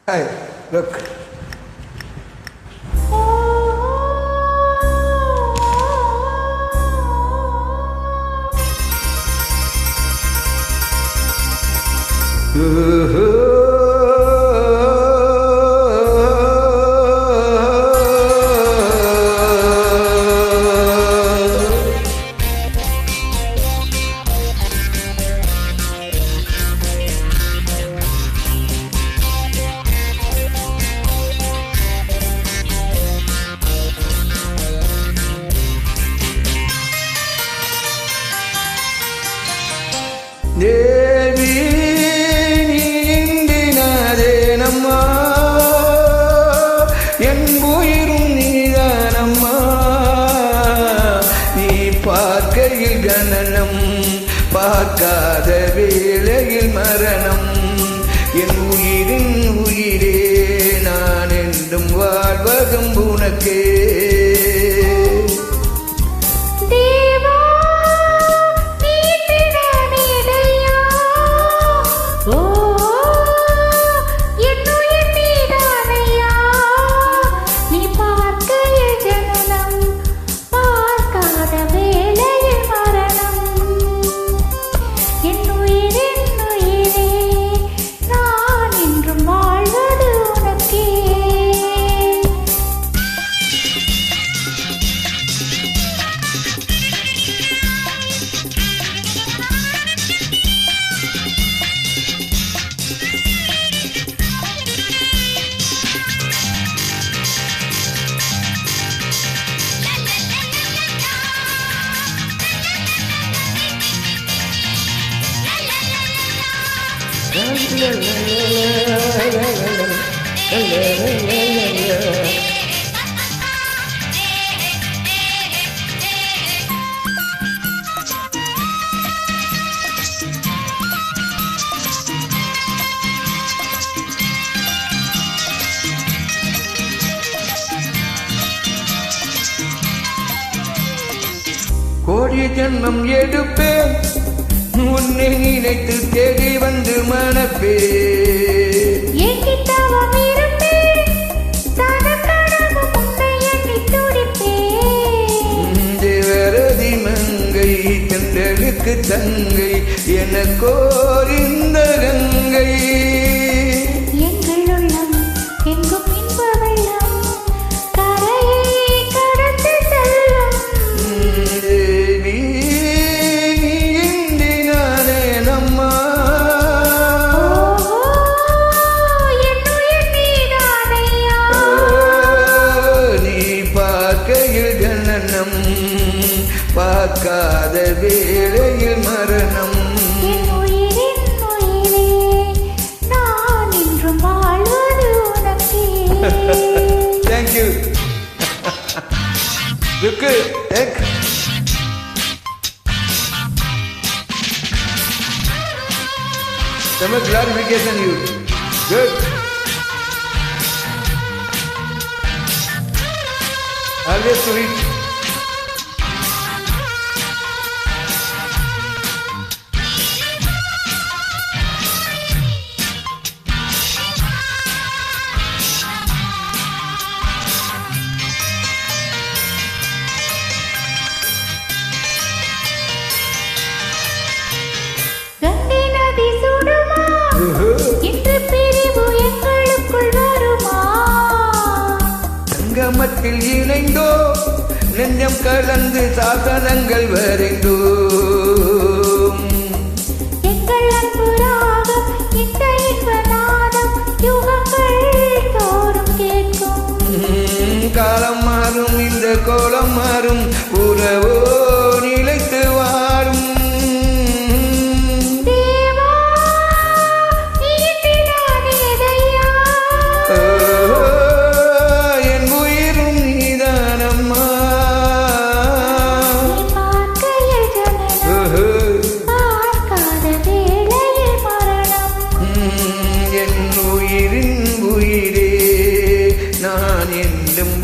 Hey, look. தேவி நீந்தினதேனம்மா என் உயிரும் நீதானம்மா நீ பார்க்கையில் கணனம் பார்க்காத வேளையில் மரணம் என் உயிரின் உயிரே நான் என்றும் வாழ்வதும் உனக்கே கோடி ஜன்மம் எடுப்பேன் உன்னை நினைத்து தேடி வந்து மனப்பே தேவரதி மங்கை தென்றலுக்கு தங்கை எனக்கோர் இந்த கங்கை பார்க்காத வேளையில் மரணம் Thank you. Look good. Some clarification you. Good. Always sweet. சங்கமத்தில் இணைந்தோ நெஞ்சம் கலந்து சாசனங்கள் வரைந்தோ காலம் மாறும் இந்த கோலம் மாறும் உறவோ நிலைத்து வாழும்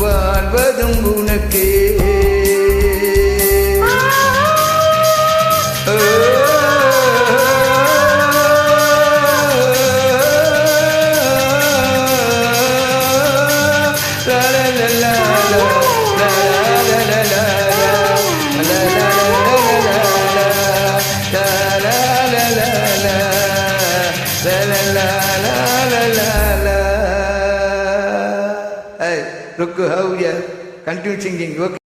வாழ்வதும் உனக்கே Hey, look how we are continue singing. Okay.